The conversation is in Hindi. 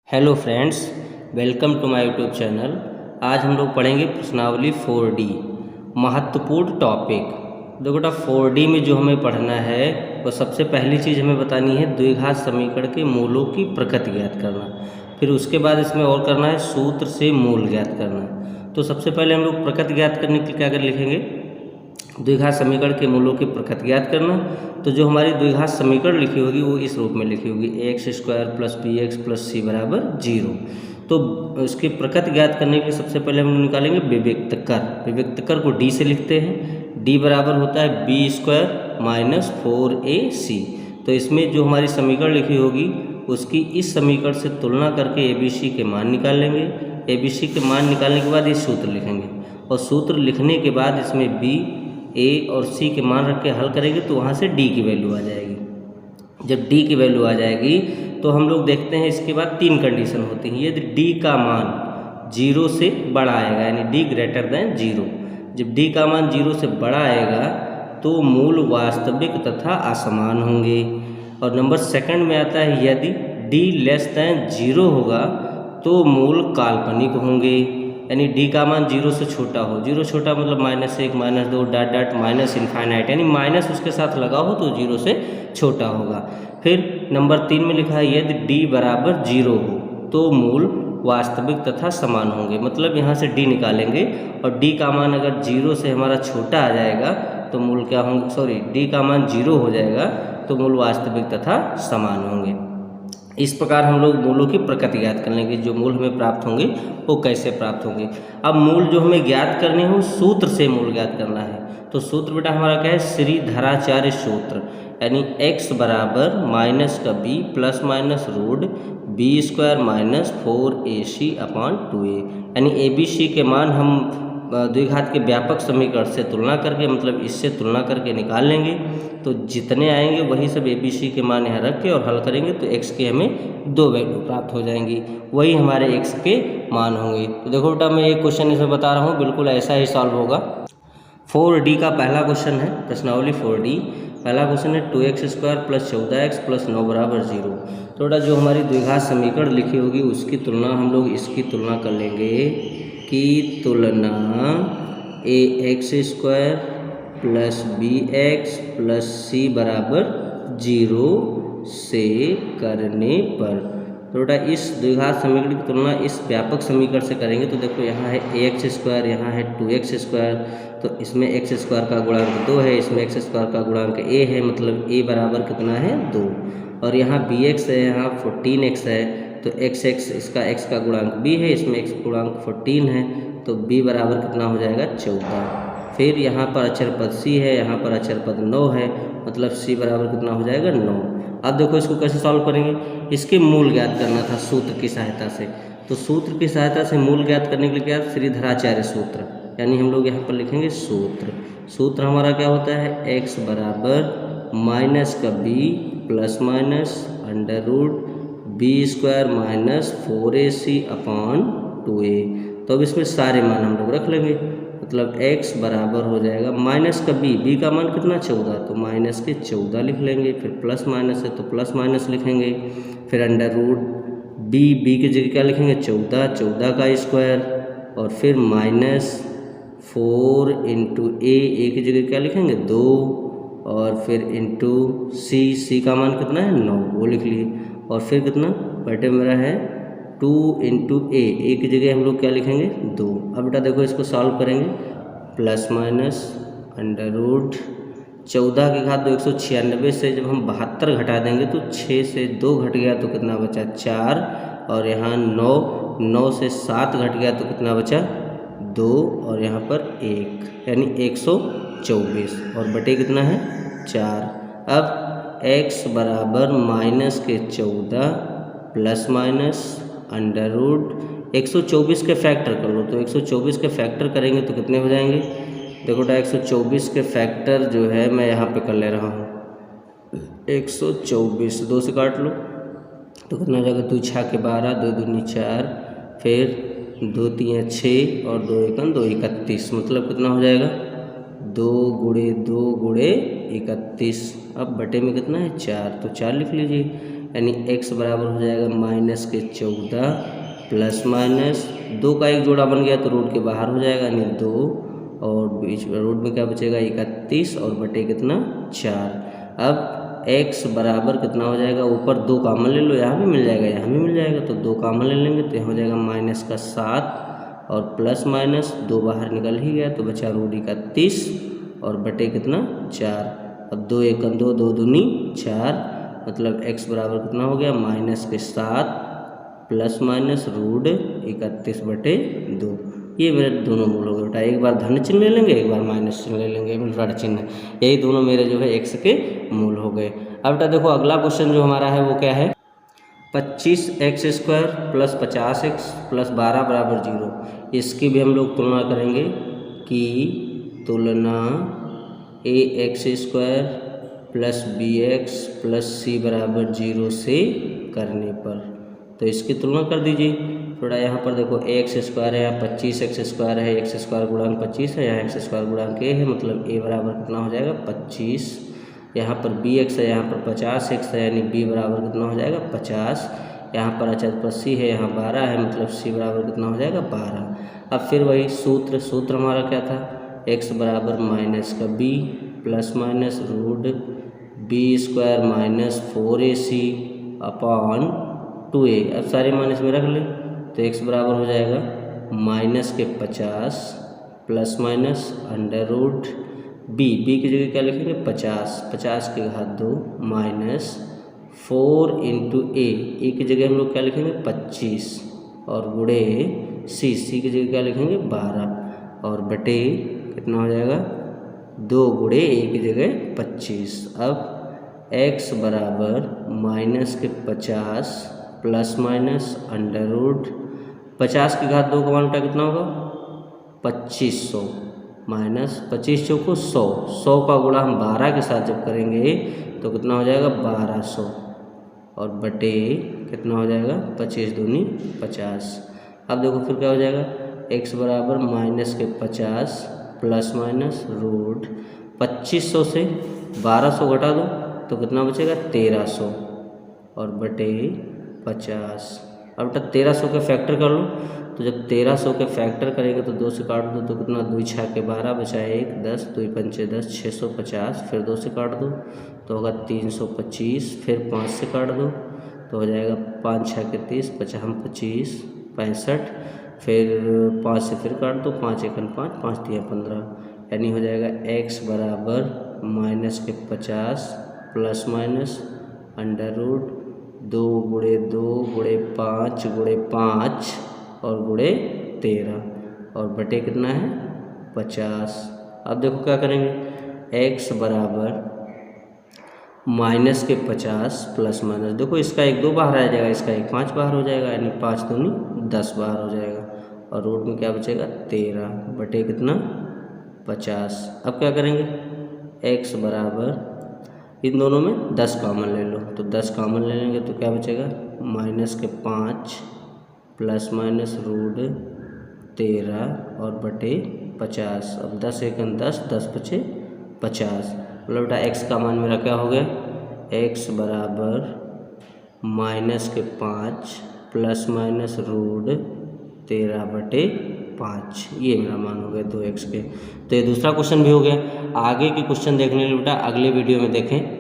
Hello friends, welcome to my YouTube channel. आज हम लोग पढ़ेंगे प्रश्नावली 4D, महत्वपूर्ण टॉपिक। देखो बेटा, 4D में जो हमें पढ़ना है वो सबसे पहली चीज़ हमें बतानी है द्विघात समीकरण के मूलों की प्रकृति ज्ञात करना। फिर उसके बाद इसमें और करना है सूत्र से मूल ज्ञात करना। तो सबसे पहले हम लोग प्रकृति ज्ञात करने के लिए क्या कर लिखेंगे, द्विघात समीकरण के मूलों की प्रकृति ज्ञात करना। तो जो हमारी द्विघात समीकरण लिखी होगी वो इस रूप में लिखी होगी ax² + bx + c = 0। तो इसकी प्रकृति ज्ञात करने के लिए सबसे पहले हम निकालेंगे विविक्तकर। विविक्तकर को d से लिखते हैं। d बराबर होता है b² - 4ac। तो इसमें जो हमारी समीकरण लिखी होगी उसकी इस समीकरण से तुलना करके abc के मान निकाल लेंगे। abc के मान निकालने के बाद ये सूत्र लिखेंगे और सूत्र लिखने के बाद इसमें b, a और c के मान रख के हल करेंगे तो वहाँ से d की वैल्यू आ जाएगी। जब d की वैल्यू आ जाएगी तो हम लोग देखते हैं इसके बाद तीन कंडीशन होती हैं। यदि d का मान 0 से बड़ा आएगा यानी d > 0, जब d का मान 0 से बड़ा आएगा तो मूल वास्तविक तथा असमान होंगे। और नंबर सेकंड में आता है यदि d < 0 होगा तो मूल काल्पनिक होंगे, यानी d का मान 0 से छोटा हो। 0 छोटा मतलब -1 -2 -∞ यानी माइनस उसके साथ लगा हो तो 0 से छोटा होगा। फिर नंबर 3 में लिखा है यदि d = 0 हो तो मूल वास्तविक तथा समान होंगे। मतलब यहाँ से d निकालेंगे और d का मान अगर 0 से हमारा छोटा आ जाएगा तो मूल क्या होंगे, d का मान 0 हो जाएगा तो मूल वास्तविक तथा समान होंगे। इस प्रकार हम लोग मूलों की प्रकृति ज्ञात कर लेंगे। जो मूल हमें प्राप्त होंगे वो कैसे प्राप्त होंगे। अब मूल जो हमें ज्ञात करने हो सूत्र से मूल ज्ञात करना है। तो सूत्र बेटा हमारा क्या है, श्रीधराचार्य सूत्र, यानी x बराबर -b ± √b² - 4ac/2a। यानी abc के मान हम द्विघात के व्यापक समीकरण से तुलना करके, मतलब इससे तुलना करके निकाल लेंगे। तो जितने आएंगे वही सब abc के मान यहाँ रख के और हल करेंगे तो x के हमें 2 वैल्यू प्राप्त हो जाएंगी, वही हमारे x के मान होंगे। तो देखो बेटा, मैं एक क्वेश्चन इसमें बता रहा हूँ, बिल्कुल ऐसा ही सॉल्व होगा। 4D का पहला क्वेश्चन है, प्रश्नावली 4D। पहला क्वेश्चन है 2x² + 14x + 9 = 0। तो बेटा जो हमारी द्विघात समीकरण लिखी होगी उसकी तुलना हम लोग इसकी तुलना कर लेंगे कि तुलना ax² + bx + c = 0 से करने पर। तो बेटा इस द्विघात समीकरण की तुलना इस व्यापक समीकरण से करेंगे। तो देखो यहाँ है ax², यहाँ है 2x², तो इसमें x² का गुणांक 2 है, इसमें x² का गुणांक a है, मतलब a बराबर कितना है 2। और यहाँ bx है, यहाँ 14x है, तो x इसका x का गुणांक b है, इसमें x गुणांक 14 है, तो b बराबर कितना हो जाएगा 14। फिर यहाँ पर अचर पद c है, यहाँ पर अचर पद 9 है, मतलब c बराबर कितना हो जाएगा 9। अब देखो इसको कैसे सॉल्व करेंगे, इसके मूल ज्ञात करना था सूत्र की सहायता से। तो सूत्र की सहायता से मूल ज्ञात करने के लिए क्या, श्रीधराचार्य सूत्र, यानी हम लोग यहाँ पर लिखेंगे सूत्र। सूत्र हमारा क्या होता है, x बराबर -b ± √b² - 4ac/2a। तो अब इसमें सारे मान हम लोग रख लेंगे, मतलब x बराबर हो जाएगा -b का मान कितना 14, तो -14 लिख लेंगे। फिर प्लस माइनस है तो प्लस माइनस लिखेंगे। फिर √b की जगह क्या लिखेंगे 14 का स्क्वायर, और फिर -4 × a की जगह क्या लिखेंगे 2, और फिर इंटू c का मान कितना है 9, वो लिख लिए। और फिर कितना बटे मेरा है 2 × a की जगह हम लोग क्या लिखेंगे 2। अब बेटा देखो इसको सॉल्व करेंगे, प्लस माइनस √14 की घात 2 196 से जब हम 72 घटा देंगे तो 6 से 2 घट गया तो कितना बचा 4, और यहाँ 9 से 7 घट गया तो कितना बचा 2, और यहाँ पर 1, यानी 124, और बटे कितना है 4। अब x बराबर -14 प्लस माइनस √124 के फैक्टर कर लो, तो 124 के फैक्टर करेंगे तो कितने हो जाएंगे। देखो बेटा 124 के फैक्टर जो है मैं यहाँ पे कर ले रहा हूँ, 124 2 से काट लो तो कितना हो जाएगा, 2 6 के 12, 2 दूनी 4, फिर 2 3 6 और 2 1 2 31, मतलब कितना हो जाएगा 2 × 2 × 31। अब बटे में कितना है 4, तो 4 लिख लीजिए। यानी x बराबर हो जाएगा -14 प्लस माइनस 2 का एक जोड़ा बन गया तो रूट के बाहर हो जाएगा, यानी 2 और बीच में रूट में क्या बचेगा 31 और बटे कितना 4। अब x बराबर कितना हो जाएगा, ऊपर 2 कॉमन ले लो, यहाँ भी मिल जाएगा यहाँ भी मिल जाएगा, तो 2 कॉमन ले लेंगे तो यहाँ हो जाएगा -7 और प्लस माइनस 2 बाहर निकल ही गया तो बचा रूट 31 और बटे कितना 4। अब 2 एकम 2, 2 दूनी 4, मतलब x बराबर कितना हो गया -7 प्लस माइनस रूट 31 बटे 2। ये मेरे दोनों मूल हो गए बेटा। एक बार धन चिन्ह ले लेंगे, एक बार माइनस चिन्ह ले लेंगे, ऋण चिन्ह, यही दोनों मेरे जो है x के मूल हो गए। अब बेटा देखो अगला क्वेश्चन जो हमारा है वो क्या है, 25x² प्लस 50x प्लस 12 बराबर 0। इसकी भी हम लोग तुलना करेंगे कि तुलना ax² plus bx plus c बराबर 0 से करने पर, तो इसकी तुलना कर दीजिए। थोड़ा यहाँ पर देखो ax² है, यहाँ 25x² है, x² गुणांक 25 है, यहाँ x² गुणांक a है, मतलब a बराबर कितना हो जाएगा 25। यहाँ पर bx है, यहाँ पर 50x है, यानी b बराबर कितना हो जाएगा 50। यहाँ पर अचर पर c है, यहाँ 12 है, मतलब c बराबर कितना हो जाएगा 12। अब फिर वही सूत्र हमारा क्या था, x बराबर माइनस का b plus minus root b² minus 4ac upon 2a। अब सारे माइनस में रख ले तो x बराबर हो जाएगा -50 plus minus under root b की जगह क्या लिखेंगे 50 के घात 2 माइनस 4 इंटू a की जगह हम लोग क्या लिखेंगे 25 और गुणे c की जगह क्या लिखेंगे 12 और बटे कितना हो जाएगा 2 गुणे a की जगह 25। अब x बराबर -50 प्लस माइनस अंडर रूट 50 की घात 2 का मान कितना होगा 2500 माइनस 25 चौको 100 का गुणा हम 12 के साथ जब करेंगे तो कितना हो जाएगा 1200 और बटे कितना हो जाएगा 25 दूनी 50। अब देखो फिर क्या हो जाएगा x बराबर -50 प्लस माइनस रूट 2500 से 1200 घटा दो तो कितना बचेगा 1300 और बटे 50। अब बेटा 1300 के फैक्टर कर लो, तो जब 1300 के फैक्टर करेंगे तो 2 से काट दो तो कितना 2 6 के 12 बचा 1 10 2 पंचे 10 650, फिर 2 से काट दो तो होगा 325, फिर 5 से काट दो तो हो जाएगा 5 6 के 30 50 25 65, फिर 5 से फिर काट दो 5 1 5 5 3 15, यानी हो जाएगा x बराबर -50 प्लस माइनस अंडर रूट 2 गुणे 2 गुणे 5 गुणे 5 और गुणे 13 और बटे कितना है 50। अब देखो क्या करेंगे x बराबर -50 प्लस माइनस, देखो इसका 1 2 बाहर आ जाएगा, इसका 1 5 बाहर हो जाएगा, यानी 5 दूनी 10 बाहर हो जाएगा और रूट में क्या बचेगा 13 बटे कितना 50। अब क्या करेंगे x बराबर इन दोनों में 10 कॉमन ले लो, तो 10 कॉमन ले लेंगे तो क्या बचेगा -5 प्लस माइनस रूट 13 और बटे 50। अब 10 1 10 10 बचे 50, मतलब बेटा x का मान मेरा क्या हो गया x बराबर -5 प्लस माइनस रूट 13 बटे 5, ये मेरा मान हो गया 2x के। तो ये दूसरा क्वेश्चन भी हो गया। आगे के क्वेश्चन देखने के लिए बेटा अगले वीडियो में देखें।